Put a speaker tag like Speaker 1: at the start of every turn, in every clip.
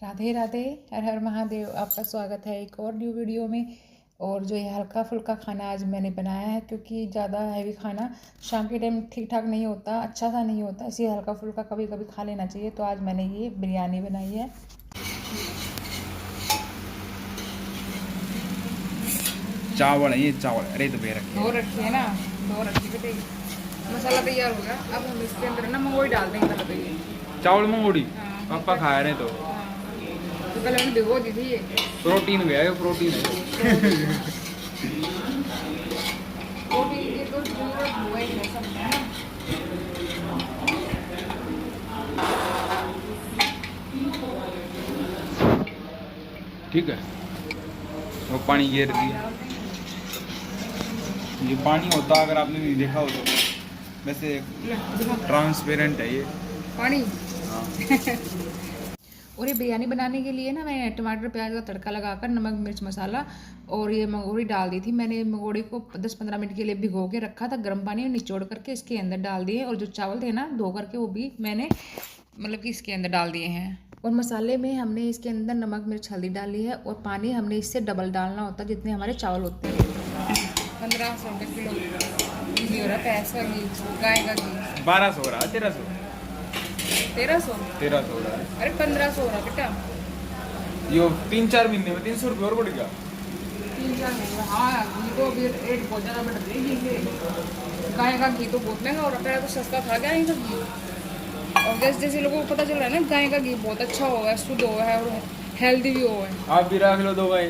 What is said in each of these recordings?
Speaker 1: राधे राधे, हर हर महादेव। आपका स्वागत है एक और न्यू वीडियो में। और जो ये हल्का फुल्का खाना आज मैंने बनाया है, क्योंकि ज़्यादा हैवी खाना शाम के टाइम ठीक ठाक नहीं होता, अच्छा सा नहीं होता, इसलिए हल्का फुल्का कभी कभी खा लेना चाहिए। तो आज मैंने ये बिरयानी बनाई है।
Speaker 2: चावल है ये, चावल अरे तो रखे
Speaker 1: धो रखी है ना, धो रखी है। मसाला तैयार हो गया। अब हम इसके अंदर ना मंगोई डाल देंगे पहले तो ये।
Speaker 2: चावल मंगोड़ी
Speaker 1: हाँ,
Speaker 2: पापा खा रहे तो
Speaker 1: तो पहले मैंने भिगो दी थी ये।
Speaker 2: प्रोटीन गया, प्रोटीन है।
Speaker 1: प्रोटीन की तो जरूरत हुआ ही है सब में।
Speaker 2: ठीक है, वो पानी गिर दिया। ये पानी होता अगर आपने नहीं देखा हो तो वैसे ट्रांसपेरेंट है ये
Speaker 1: पानी।
Speaker 2: हाँ।
Speaker 1: और ये बिरयानी बनाने के लिए ना मैं टमाटर प्याज का तड़का लगाकर नमक मिर्च मसाला और ये मंगोड़ी डाल दी थी। मैंने मंगोड़ी को 10-15 मिनट के लिए भिगो के रखा था गर्म पानी में, निचोड़ करके इसके अंदर डाल दिए। और जो चावल थे ना धो करके, वो भी मैंने मतलब कि इसके अंदर डाल दिए हैं। और मसाले में हमने इसके अंदर नमक मिर्च हल्दी डाली है। और पानी हमने इससे डबल डालना होता है जितने हमारे चावल होते हैं। 1500 रुपये किलो घी हो रहा है, पैसा घी, गाय का घी।
Speaker 2: 1200 हो रहा है, 1300
Speaker 1: 1300
Speaker 2: हो रहा है।
Speaker 1: अरे 1500 हो रहा बेटा।
Speaker 2: यो 3-4 महीने में 300 रुपये और बढ़ गया।
Speaker 1: 3-4 महीने। हाँ, घी तो अभी रेट बहुत ज़्यादा बढ़ रही है घी के। गाय का घी तो बहुत महंगा हो रहा है, तो सस्ता था क्या ये सब घी। और जैसे जैसे लोगों को पता चल रहा है ना गाय का घी बहुत अच्छा हुआ है, शुद्ध हुआ है और हेल्दी भी हुआ है।
Speaker 2: आप भी रख लो दो भाई,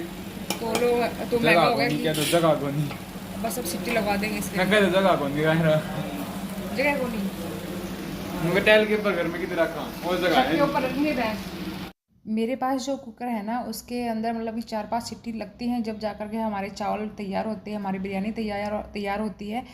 Speaker 1: तो लोग तो महंगा हो गया
Speaker 2: क्या तो जगह को नहीं,
Speaker 1: बस अब सिटी लगवा देंगे इसके।
Speaker 2: मैं कहते जगह को नहीं रहा,
Speaker 1: जगह को नहीं,
Speaker 2: टैल के ऊपर घर में किधर रखा वो जगह
Speaker 1: छत के
Speaker 2: है।
Speaker 1: ऊपर रखने रहे। मेरे पास जो कुकर है ना, उसके अंदर मतलब कि 4-5 सीटी लगती हैं, जब जा कर के हमारे चावल तैयार होते हैं, हमारी बिरयानी तैयार होती है।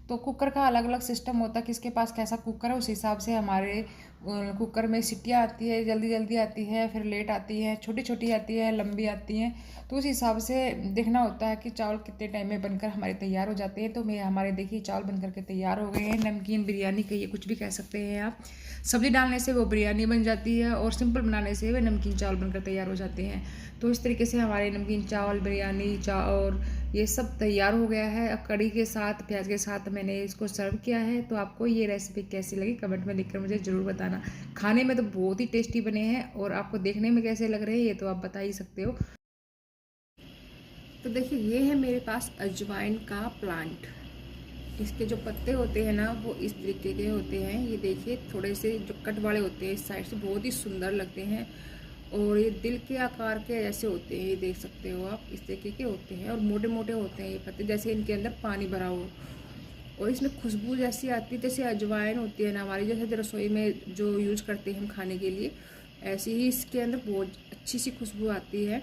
Speaker 1: तो कुकर का अलग अलग सिस्टम होता है, किसके पास कैसा कुकर है उस हिसाब से हमारे कुकर में सीटियाँ आती है, जल्दी जल्दी आती है, फिर लेट आती है, छोटी छोटी आती है, लंबी आती हैं। तो उस हिसाब से देखना होता है कि चावल कितने टाइम में बनकर हमारे तैयार हो जाते हैं। तो मैं हमारे देखिए चावल बनकर के तैयार हो गए हैं। नमकीन बिरयानी कहिए, कुछ भी कह सकते हैं आप। सब्ज़ी डालने से वो बिरयानी बन जाती है और सिंपल बनाने से वे नमकीन चावल बनकर तैयार हो जाते हैं। तो इस तरीके से हमारे नमकीन चावल, बिरयानी और ये सब तैयार हो गया है। अब कड़ी के साथ, प्याज के साथ मैंने इसको सर्व किया है। तो आपको ये रेसिपी कैसी लगी कमेंट में लिखकर मुझे ज़रूर बताना। खाने में तो बहुत ही टेस्टी बने हैं, और आपको देखने में कैसे लग रहे हैं ये तो आप बता ही सकते हो। तो देखिए, ये है मेरे पास अजवाइन का प्लांट। इसके जो पत्ते होते हैं ना, वो इस तरीके के होते हैं। ये देखिए, थोड़े से जो कट वाले होते हैं इस साइड से, बहुत ही सुंदर लगते हैं। और ये दिल के आकार के ऐसे होते हैं, ये देख सकते हो आप, इस तरीके के होते हैं। और मोटे मोटे होते हैं ये पत्ते, जैसे इनके अंदर पानी भरा हो। और इसमें खुशबू जैसी आती है, जैसे अजवाइन होती है ना हमारी, जैसे रसोई में जो यूज करते हैं हम खाने के लिए, ऐसे ही इसके अंदर बहुत अच्छी सी खुशबू आती है।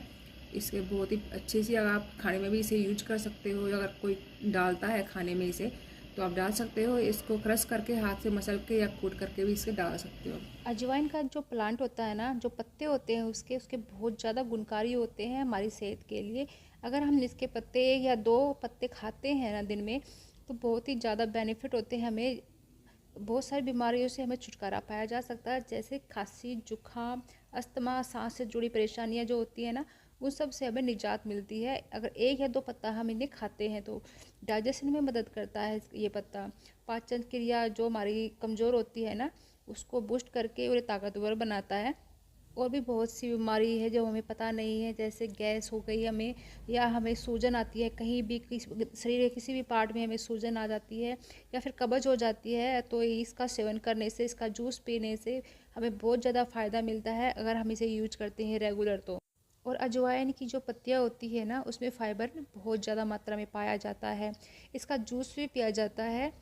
Speaker 1: इसके बहुत ही अच्छी सी, अगर आप खाने में भी इसे यूज कर सकते हो, अगर कोई डालता है खाने में इसे तो आप डाल सकते हो। इसको क्रश करके हाथ से मसल के या कूट करके भी इसे डाल सकते हो।
Speaker 3: अजवाइन का जो प्लांट होता है ना, जो पत्ते होते हैं उसके बहुत ज़्यादा गुणकारी होते हैं हमारी सेहत के लिए। अगर हम इसके पत्ते 1 या 2 पत्ते खाते हैं ना दिन में, तो बहुत ही ज़्यादा बेनिफिट होते हैं। हमें बहुत सारी बीमारियों से हमें छुटकारा पाया जा सकता है, जैसे खांसी, जुकाम, अस्थमा, सांस से जुड़ी परेशानियां जो होती है ना, उन सब से हमें निजात मिलती है अगर 1 या 2 पत्ता हम इन्हें खाते हैं। तो डाइजेशन में मदद करता है ये पत्ता। पाचन क्रिया जो हमारी कमज़ोर होती है ना, उसको बूस्ट करके और ताकतवर बनाता है। और भी बहुत सी बीमारी है जो हमें पता नहीं है, जैसे गैस हो गई हमें, या हमें सूजन आती है कहीं भी, शरीर के किसी भी पार्ट में हमें सूजन आ जाती है, या फिर कब्ज हो जाती है। तो इसका सेवन करने से, इसका जूस पीने से हमें बहुत ज़्यादा फ़ायदा मिलता है अगर हम इसे यूज करते हैं रेगुलर। तो और अजवाइन की जो पत्तियाँ होती है ना, उसमें फ़ाइबर बहुत ज़्यादा मात्रा में पाया जाता है। इसका जूस भी पिया जाता है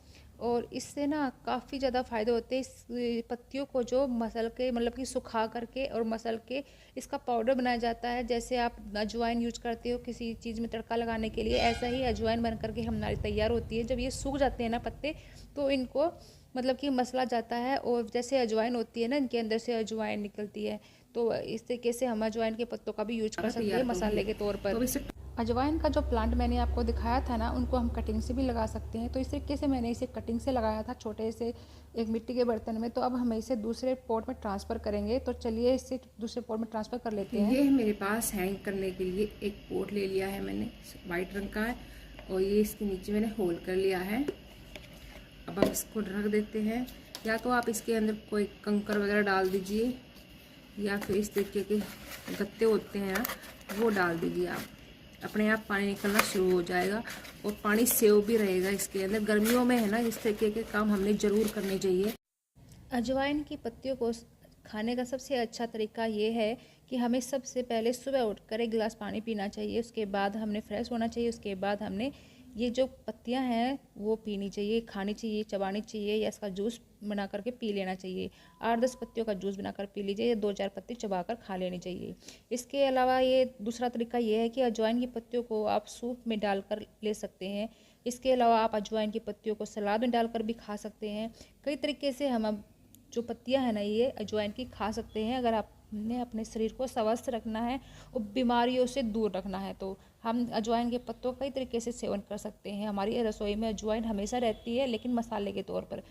Speaker 3: और इससे ना काफ़ी ज़्यादा फ़ायदे होते हैं। इस पत्तियों को जो मसल के, मतलब कि सुखा करके और मसल के इसका पाउडर बनाया जाता है। जैसे आप अजवाइन यूज करते हो किसी चीज़ में तड़का लगाने के लिए, ऐसा ही अजवाइन बन करके हमारी तैयार होती है। जब ये सूख जाते हैं ना पत्ते, तो इनको मतलब कि मसला जाता है, और जैसे अजवाइन होती है ना, इनके अंदर से अजवाइन निकलती है। तो इस तरीके से हम अजवाइन के पत्तों का भी यूज कर सकते हैं मसाले के तौर पर। अजवाइन का जो प्लांट मैंने आपको दिखाया था ना, उनको हम कटिंग से भी लगा सकते हैं। तो इस तरीके से मैंने इसे कटिंग से लगाया था छोटे से एक मिट्टी के बर्तन में। तो अब हम इसे दूसरे पॉट में ट्रांसफ़र करेंगे। तो चलिए इसे दूसरे पॉट में ट्रांसफ़र कर लेते हैं।
Speaker 4: ये है मेरे पास हैंग करने के लिए एक पॉट ले लिया है मैंने, वाइट रंग का है, और ये इसके नीचे मैंने होल कर लिया है। अब आप इसको रख देते हैं, या तो आप इसके अंदर कोई कंकर वगैरह डाल दीजिए, या फिर इस तरीके के गत्ते होते हैं ना, वो डाल दीजिए। आप अपने आप पानी निकलना शुरू हो जाएगा और पानी सेव भी रहेगा इसके अंदर। गर्मियों में है ना, इस तरीके के काम हमने ज़रूर करने चाहिए।
Speaker 3: अजवाइन की पत्तियों को खाने का सबसे अच्छा तरीका ये है कि हमें सबसे पहले सुबह उठकर एक गिलास पानी पीना चाहिए। उसके बाद हमने फ्रेश होना चाहिए। उसके बाद हमने ये जो पत्तियां हैं वो पीनी चाहिए, खानी चाहिए, चबानी चाहिए, या इसका जूस बना करके पी लेना चाहिए। 8-10 पत्तियों का जूस बनाकर पी लीजिए, या 2-4 पत्ती चबाकर खा लेनी चाहिए। इसके अलावा ये दूसरा तरीका ये है कि अजवाइन की पत्तियों को आप सूप में डालकर ले सकते हैं। इसके अलावा आप अजवाइन की पत्तियों को सलाद में डालकर भी खा सकते हैं। कई तरीके से हम अब जो पत्तियां हैं ना, ये अजवाइन की खा सकते हैं। अगर आपने अपने शरीर को स्वस्थ रखना है और बीमारियों से दूर रखना है, तो हम अजवाइन के पत्तों का कई तरीके से सेवन कर सकते हैं। हमारी रसोई में अजवाइन हमेशा रहती है, लेकिन मसाले के तौर पर।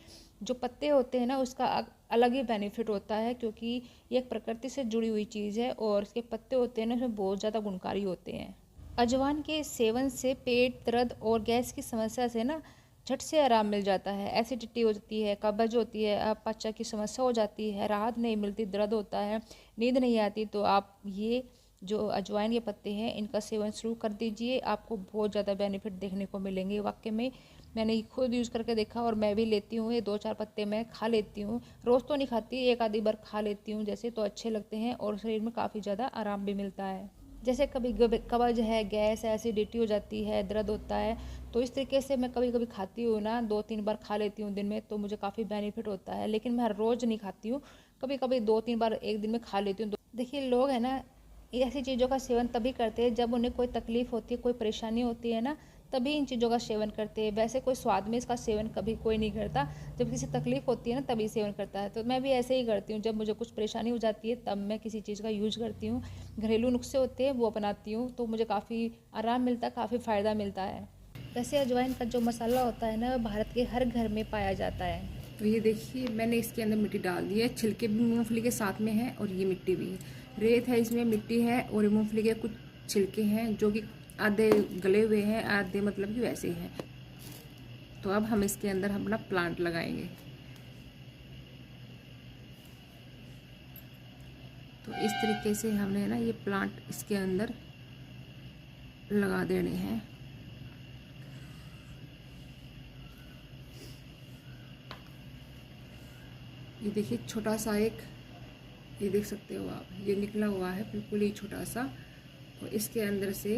Speaker 3: जो पत्ते होते हैं ना, उसका अलग ही बेनिफिट होता है, क्योंकि ये एक प्रकृति से जुड़ी हुई चीज़ है, और इसके पत्ते होते हैं ना, उसमें बहुत ज़्यादा गुणकारी होते हैं। अजवाइन के सेवन से पेट दर्द और गैस की समस्या से ना झट से आराम मिल जाता है। एसिडिटी हो जाती है, कब्ज होती है, अपच की समस्या हो जाती है, राहत नहीं मिलती, दर्द होता है, नींद नहीं आती, तो आप ये जो अजवाइन के पत्ते हैं इनका सेवन शुरू कर दीजिए। आपको बहुत ज़्यादा बेनिफिट देखने को मिलेंगे। वाकई में मैंने खुद यूज़ करके देखा, और मैं भी लेती हूँ। ये 2-4 पत्ते मैं खा लेती हूँ। रोज़ तो नहीं खाती, एक आधी बार खा लेती हूँ जैसे, तो अच्छे लगते हैं और शरीर में काफ़ी ज़्यादा आराम भी मिलता है। जैसे कभी कब्ज है, गैस है, एसिडिटी हो जाती है, दर्द होता है, तो इस तरीके से मैं कभी कभी खाती हूँ ना, 2-3 बार खा लेती हूँ दिन में, तो मुझे काफ़ी बेनिफिट होता है। लेकिन मैं हर रोज़ नहीं खाती हूँ, कभी कभी 2-3 बार एक दिन में खा लेती हूँ। देखिए, लोग है ना, ऐसी चीज़ों का सेवन तभी करते हैं जब उन्हें कोई तकलीफ़ होती है, कोई परेशानी होती है ना, तभी इन चीज़ों का सेवन करते हैं। वैसे कोई स्वाद में इसका सेवन कभी कोई नहीं करता। जब किसी तकलीफ़ होती है ना, तभी सेवन करता है। तो मैं भी ऐसे ही करती हूँ, जब मुझे कुछ परेशानी हो जाती है तब मैं किसी चीज़ का यूज करती हूँ। घरेलू नुस्खे होते हैं वो अपनाती हूँ, तो मुझे काफ़ी आराम मिलता है, काफ़ी फ़ायदा मिलता है। वैसे अजवाइन का जो मसाला होता है ना, भारत के हर घर में पाया जाता है।
Speaker 4: तो ये देखिए, मैंने इसके अंदर मिट्टी डाल दी है। छिलके भी मूंगफली के साथ में है, और ये मिट्टी भी है। रेत है, इसमें मिट्टी है, और मूंगफली के कुछ छिलके हैं जो कि आधे गले हुए हैं, आधे मतलब कि वैसे ही हैं। तो अब हम इसके अंदर अपना प्लांट लगाएंगे। तो इस तरीके से हमने ना ये प्लांट इसके अंदर लगा देने हैं। ये देखिए, छोटा सा एक, ये देख सकते हो आप, ये निकला हुआ है बिल्कुल ही छोटा सा, और इसके अंदर से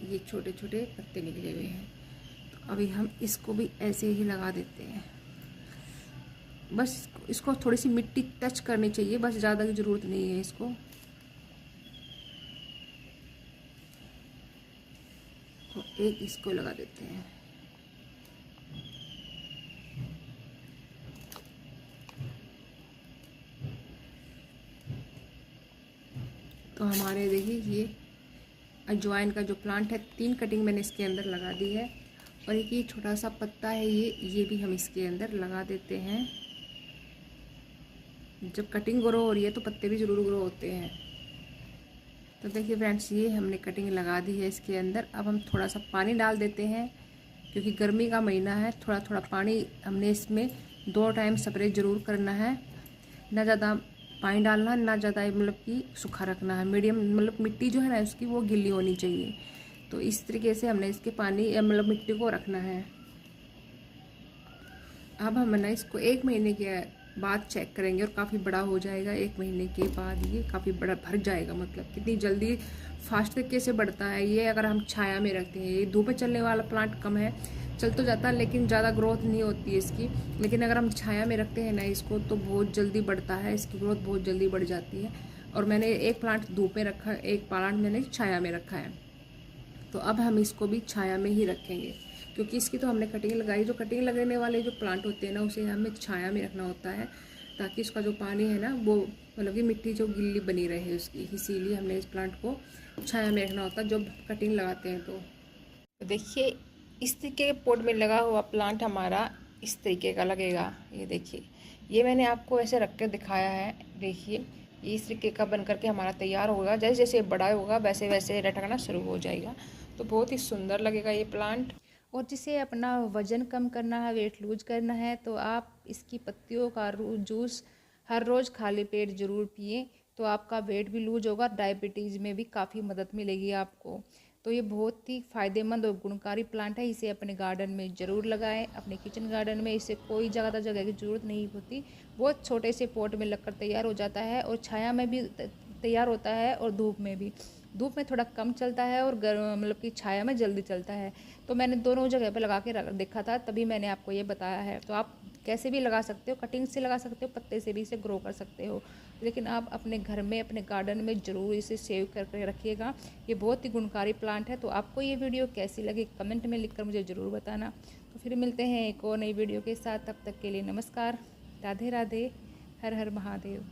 Speaker 4: ये छोटे छोटे पत्ते निकले हुए हैं। तो अभी हम इसको भी ऐसे ही लगा देते हैं। बस इसको थोड़ी सी मिट्टी टच करनी चाहिए, बस ज़्यादा की ज़रूरत नहीं है इसको। तो एक इसको लगा देते हैं। तो हमारे देखिए, ये अजवाइन का जो प्लांट है, 3 कटिंग मैंने इसके अंदर लगा दी है। और एक ये छोटा सा पत्ता है, ये भी हम इसके अंदर लगा देते हैं। जब कटिंग ग्रो हो रही है तो पत्ते भी ज़रूर ग्रो होते हैं। तो देखिए फ्रेंड्स, ये हमने कटिंग लगा दी है इसके अंदर। अब हम थोड़ा सा पानी डाल देते हैं, क्योंकि गर्मी का महीना है। थोड़ा थोड़ा पानी हमने इसमें 2 टाइम स्प्रे ज़रूर करना है। ना ज़्यादा पानी डालना, ना ज़्यादा मतलब कि सूखा रखना है। मीडियम, मतलब मिट्टी जो है ना उसकी, वो गीली होनी चाहिए। तो इस तरीके से हमने इसके पानी मतलब मिट्टी को रखना है। अब हम ना इसको 1 महीने के बाद चेक करेंगे, और काफ़ी बड़ा हो जाएगा 1 महीने के बाद। ये काफ़ी बड़ा भर जाएगा, मतलब कितनी जल्दी फास्ट तरीके से बढ़ता है ये। अगर हम छाया में रखते हैं, ये धूप में चलने वाला प्लांट कम है, चल तो जाता है लेकिन ज़्यादा ग्रोथ नहीं होती है इसकी। लेकिन अगर हम छाया में रखते हैं ना इसको, तो बहुत जल्दी बढ़ता है, इसकी ग्रोथ बहुत जल्दी बढ़ जाती है। और मैंने एक प्लांट धूप में रखा है, एक प्लांट मैंने छाया में रखा है। तो अब हम इसको भी छाया में ही रखेंगे, क्योंकि इसकी तो हमने कटिंग लगाई। जो कटिंग लगाने वाले जो प्लांट होते हैं ना, उसे हमें छाया में रखना होता है, ताकि उसका जो पानी है ना वो मतलब कि मिट्टी जो गिल्ली बनी रहे उसकी, इसीलिए हमने इस प्लांट को छाया में रखना होता है जब कटिंग लगाते हैं। तो देखिए इस तरीके के पॉट में लगा हुआ प्लांट हमारा इस तरीके का लगेगा। ये देखिए, ये मैंने आपको ऐसे रख कर दिखाया है। देखिए ये इस तरीके का बन करके हमारा तैयार होगा। जैसे जैसे बड़ा होगा वैसे वैसे लटकना शुरू हो जाएगा, तो बहुत ही सुंदर लगेगा ये प्लांट। और जिसे अपना वज़न कम करना है, वेट लूज करना है, तो आप इसकी पत्तियों का जूस हर रोज़ खाली पेट ज़रूर पिएं, तो आपका वेट भी लूज होगा। डायबिटीज़ में भी काफ़ी मदद मिलेगी आपको। तो ये बहुत ही फ़ायदेमंद और गुणकारी प्लांट है। इसे अपने गार्डन में ज़रूर लगाएं, अपने किचन गार्डन में। इसे कोई ज़्यादा जगह की ज़रूरत नहीं होती, बहुत छोटे से पॉट में लगकर तैयार हो जाता है और छाया में भी तैयार होता है और धूप में भी। धूप में थोड़ा कम चलता है और मतलब कि छाया में जल्दी चलता है। तो मैंने दोनों जगह पे लगा के देखा था, तभी मैंने आपको ये बताया है। तो आप कैसे भी लगा सकते हो, कटिंग से लगा सकते हो, पत्ते से भी इसे ग्रो कर सकते हो, लेकिन आप अपने घर में अपने गार्डन में ज़रूर इसे सेव करके रखिएगा। ये बहुत ही गुणकारी प्लांट है। तो आपको ये वीडियो कैसी लगी कमेंट में लिखकर मुझे ज़रूर बताना। तो फिर मिलते हैं एक और नई वीडियो के साथ, तब तक के लिए नमस्कार, राधे राधे, हर हर महादेव।